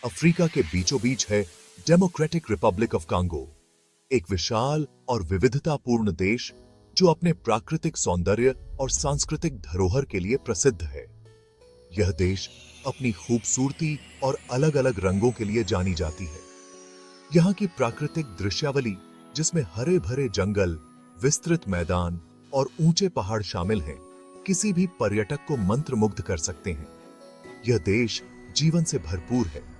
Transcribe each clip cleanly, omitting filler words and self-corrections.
Africa के बीचों बीच है डेमोक्रेटिक रिपब्लिक ऑफ कांगो, एक विशाल और विविधतापूर्ण देश जो अपने प्राकृतिक सौंदर्य और सांस्कृतिक धरोहर के लिए प्रसिद्ध है। यह देश अपनी खूबसूरती और अलग-अलग रंगों के लिए जानी जाती है। यहाँ की प्राकृतिक दृश्यावली, जिसमें हरे भरे जंगल, विस्तृत मैदान और ऊंचे पहाड़ शामिल हैं, किसी भी पर्यटक को मंत्रमुग्ध कर सकते हैं। यह देश जीवन से भरपूर है।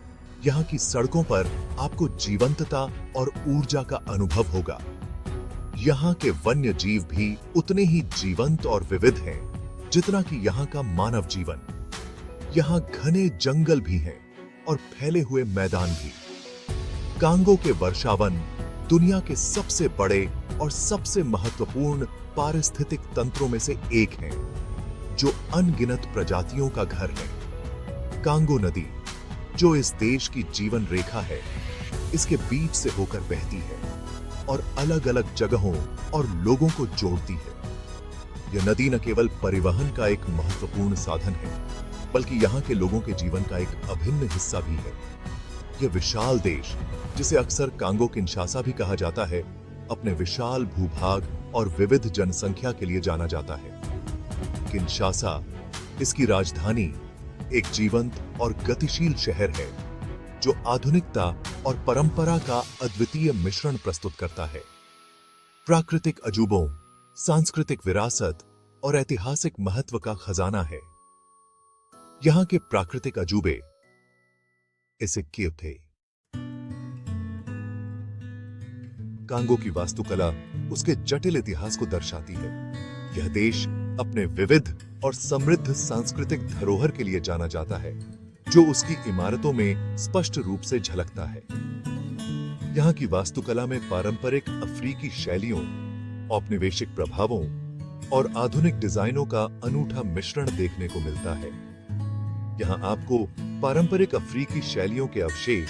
यहाँ की सड़कों पर आपको जीवंतता और ऊर्जा का अनुभव होगा। यहाँ के वन्य जीव भी उतने ही जीवंत और विविध हैं जितना कि यहाँ का मानव जीवन। यहाँ घने जंगल भी हैं और फैले हुए मैदान भी। कांगो के वर्षावन दुनिया के सबसे बड़े और सबसे महत्वपूर्ण पारिस्थितिक तंत्रों में से एक हैं, जो अनगिनत प्रजातियों का घर है। कांगो नदी, जो इस देश की जीवन रेखा है, इसके बीच से होकर बहती है और अलग-अलग जगहों और लोगों को जोड़ती है। यह नदी न केवल परिवहन का एक महत्वपूर्ण साधन है, बल्कि यहाँ के लोगों के जीवन का एक अभिन्न हिस्सा भी है। यह विशाल देश, जिसे अक्सर कांगो किंशासा भी कहा जाता है, अपने विशाल भूभाग और विविध जनसंख्या के लिए जाना जाता है। किंशासा, इसकी राजधानी, एक जीवंत और गतिशील शहर है जो आधुनिकता और परंपरा का अद्वितीय मिश्रण प्रस्तुत करता है। प्राकृतिक अजूबों, सांस्कृतिक विरासत और ऐतिहासिक महत्व का खजाना है। यहाँ के प्राकृतिक अजूबे इसे क्यों थे। कांगो की वास्तुकला उसके जटिल इतिहास को दर्शाती है। यह देश अपने विविध और समृद्ध सांस्कृतिक धरोहर के लिए जाना जाता है, जो उसकी इमारतों में स्पष्ट रूप से झलकता है। यहाँ की वास्तुकला में पारंपरिक अफ्रीकी शैलियों, औपनिवेशिक प्रभावों और आधुनिक डिजाइनों का अनूठा मिश्रण देखने को मिलता है। यहाँ आपको पारंपरिक अफ्रीकी शैलियों के अवशेष,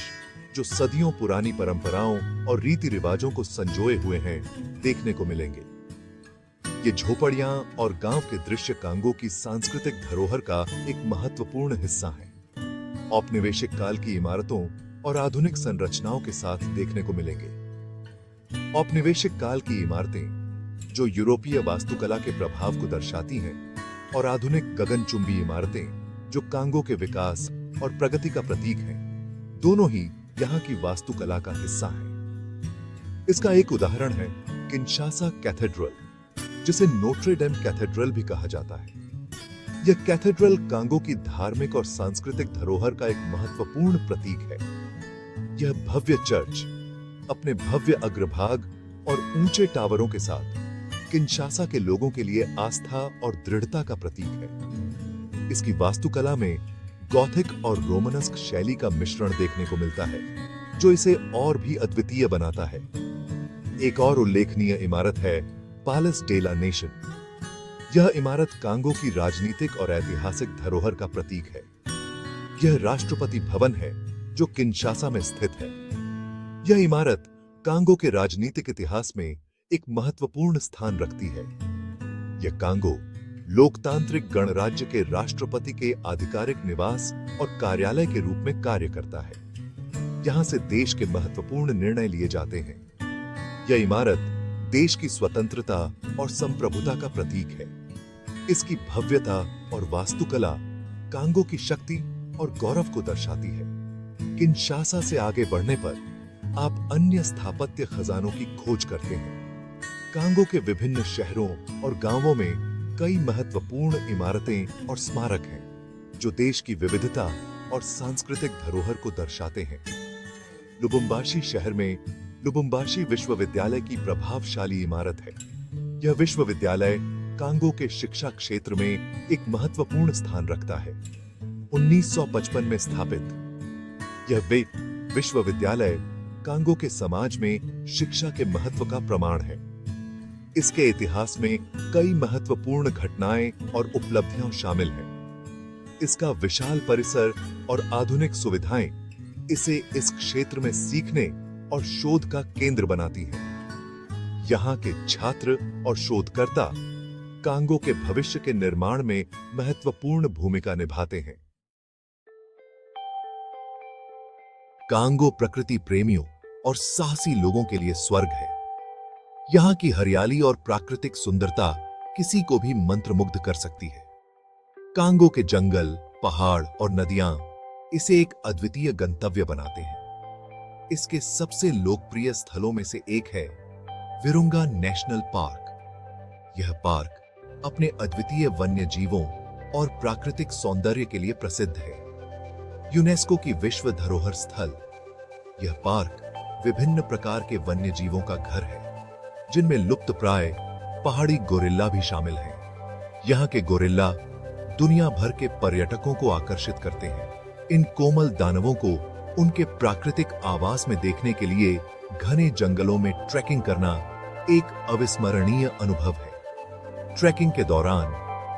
जो सदियों पुरानी परंपराओं और रीति रिवाजों को संजोए हुए हैं, देखने को मिलेंगे। ये झोपड़ियां और गांव के दृश्य कांगो की सांस्कृतिक धरोहर का एक महत्वपूर्ण हिस्सा हैं। औपनिवेशिक काल की इमारतों और आधुनिक संरचनाओं के साथ देखने को मिलेंगे। औपनिवेशिक काल की इमारतें, जो यूरोपीय वास्तुकला के प्रभाव को दर्शाती हैं, और आधुनिक गगनचुंबी इमारतें, जो कांगो के विकास और प्रगति का प्रतीक हैं, दोनों ही यहाँ की वास्तुकला का हिस्सा हैं। इसका एक उदाहरण है किंशासा कैथेड्रल, जिसे नोट्रे डेम कैथेड्रल भी कहा जाता है। यह कैथेड्रल कांगो की धार्मिक और सांस्कृतिक धरोहर का एक महत्वपूर्ण प्रतीक है। यह भव्य चर्च अपने भव्य अग्रभाग और ऊंचे टावरों के साथ किंशासा के लोगों के लिए आस्था और दृढ़ता का प्रतीक है। इसकी वास्तुकला में गॉथिक और रोमनस्क शैली का मिश्रण देखने को मिलता है, जो इसे और भी अद्वितीय बनाता है। एक और उल्लेखनीय इमारत है पैलेस डे ला नेशन। यह इमारत कांगो की राजनीतिक और ऐतिहासिक धरोहर का प्रतीक है। यह राष्ट्रपति भवन है जो किंशासा में स्थित है। यह इमारत कांगो के राजनीतिक इतिहास में एक महत्वपूर्ण स्थान रखती है। यह कांगो लोकतांत्रिक गणराज्य के राष्ट्रपति के आधिकारिक निवास और कार्यालय के रूप में कार्य करता है। यहां से देश के महत्वपूर्ण निर्णय लिए जाते हैं। यह इमारत देश की स्वतंत्रता और संप्रभुता का प्रतीक है। इसकी भव्यता और वास्तुकला कांगो की शक्ति और गौरव को दर्शाती है। किंशासा से आगे बढ़ने पर आप अन्य स्थापत्य खजानों की खोज करते हैं। कांगो के विभिन्न शहरों और गांवों में कई महत्वपूर्ण इमारतें और स्मारक हैं, जो देश की विविधता और सांस्कृतिक धरोहर को दर्शाते हैं। लुबुम्बाशी शहर में लुबुम्बाशी विश्वविद्यालय की प्रभावशाली इमारत है। यह विश्वविद्यालय कांगो के शिक्षा क्षेत्र में एक महत्वपूर्ण स्थान रखता है। 1955 में स्थापित यह विश्वविद्यालय कांगो के समाज में शिक्षा के महत्व का प्रमाण है। इसके इतिहास में कई महत्वपूर्ण घटनाएं और उपलब्धियां शामिल हैं। इसका विशाल परिसर और आधुनिक सुविधाएं इसे इस क्षेत्र में सीखने और शोध का केंद्र बनाती है। यहाँ के छात्र और शोधकर्ता कांगो के भविष्य के निर्माण में महत्वपूर्ण भूमिका निभाते हैं। कांगो प्रकृति प्रेमियों और साहसी लोगों के लिए स्वर्ग है। यहाँ की हरियाली और प्राकृतिक सुंदरता किसी को भी मंत्रमुग्ध कर सकती है। कांगो के जंगल, पहाड़ और नदियां इसे एक अद्वितीय गंतव्य बनाते हैं। इसके सबसे लोकप्रिय स्थलों में से एक है विरुंगा नेशनल पार्क। यह पार्क अपने अद्वितीय वन्य जीवों और प्राकृतिक सौंदर्य के लिए प्रसिद्ध है। यूनेस्को की विश्व धरोहर स्थल, यह पार्क विभिन्न प्रकार के वन्य जीवों का घर है, जिनमें लुप्तप्राय पहाड़ी गोरिल्ला भी शामिल हैं। यहाँ के गोरिल्ला दुनिया भर के पर्यटकों को आकर्षित करते हैं। इन कोमल दानवों को उनके प्राकृतिक आवास में देखने के लिए घने जंगलों में ट्रैकिंग करना एक अविस्मरणीय अनुभव है। ट्रैकिंग के दौरान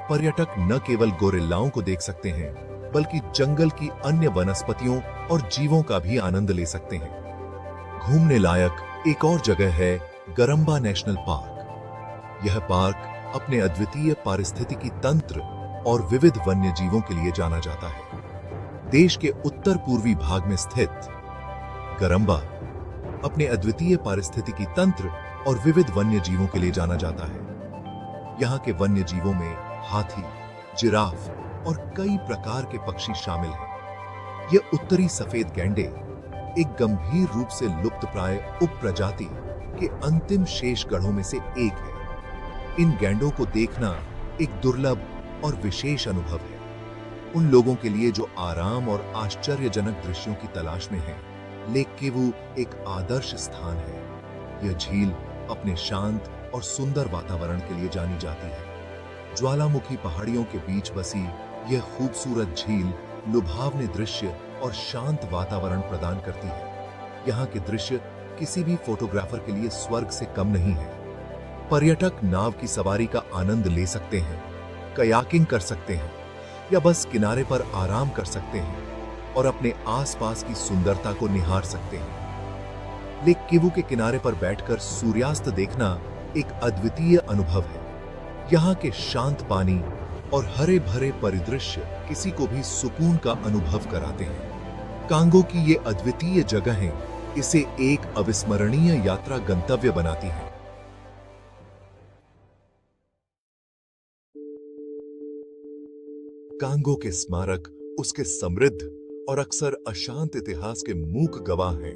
पर्यटक न केवल गोरिल्लाओं को देख सकते हैं, बल्कि जंगल की अन्य वनस्पतियों और जीवों का भी आनंद ले सकते हैं। घूमने लायक एक और जगह है गरम्बा नेशनल पार्क। यह पार्क अपने अद्वितीय पारिस्थितिकी तंत्र और विविध वन्य जीवों के लिए जाना जाता है। देश के उत्तर पूर्वी भाग में स्थित गरम्बा अपने अद्वितीय पारिस्थितिकी तंत्र और विविध वन्य जीवों के लिए जाना जाता है। यहाँ के वन्य जीवों में हाथी, जिराफ और कई प्रकार के पक्षी शामिल हैं। यह उत्तरी सफेद गैंडे एक गंभीर रूप से लुप्तप्राय उपप्रजाति के अंतिम शेष गढ़ों में से एक है। इन गैंडों को देखना एक दुर्लभ और विशेष अनुभव है। उन लोगों के लिए जो आराम और आश्चर्यजनक दृश्यों की तलाश में हैं, लेक किवू एक आदर्श स्थान है। यह झील अपने शांत और सुंदर वातावरण के लिए जानी जाती है। ज्वालामुखी पहाड़ियों के बीच बसी यह खूबसूरत झील लुभावने दृश्य और शांत वातावरण प्रदान करती है। यहाँ के दृश्य किसी भी फोटोग्राफर के लिए स्वर्ग से कम नहीं है। पर्यटक नाव की सवारी का आनंद ले सकते हैं, कयाकिंग कर सकते हैं या बस किनारे पर आराम कर सकते हैं और अपने आसपास की सुंदरता को निहार सकते हैं। लेक किवू के किनारे पर बैठकर सूर्यास्त देखना एक अद्वितीय अनुभव है। यहाँ के शांत पानी और हरे भरे परिदृश्य किसी को भी सुकून का अनुभव कराते हैं। कांगो की ये अद्वितीय जगहें इसे एक अविस्मरणीय यात्रा गंतव्य बनाती हैं। कांगो के स्मारक उसके समृद्ध और अक्सर अशांत इतिहास के मूक गवाह हैं।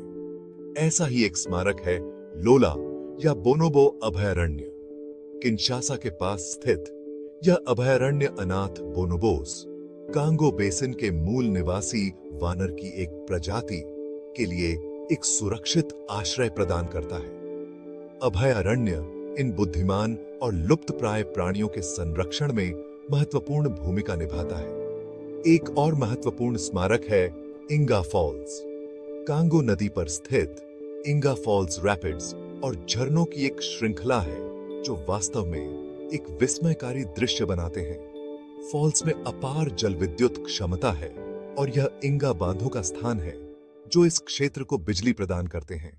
ऐसा ही एक स्मारक है लोला या बोनोबो अभयारण्य। किंशासा के पास स्थित यह अभयारण्य अनाथ बोनोबोस कांगो बेसिन के मूल निवासी वानर की एक प्रजाति के लिए एक सुरक्षित आश्रय प्रदान करता है। अभयारण्य इन बुद्धिमान और लुप्तप्राय प्राणियों के संरक्षण में महत्वपूर्ण भूमिका निभाता है। एक और महत्वपूर्ण स्मारक है इंगा फॉल्स। कांगो नदी पर स्थित इंगा फॉल्स रैपिड्स और झरनों की एक श्रृंखला है जो वास्तव में एक विस्मयकारी दृश्य बनाते हैं। फॉल्स में अपार जल विद्युत क्षमता है और यह इंगा बांधों का स्थान है जो इस क्षेत्र को बिजली प्रदान करते हैं।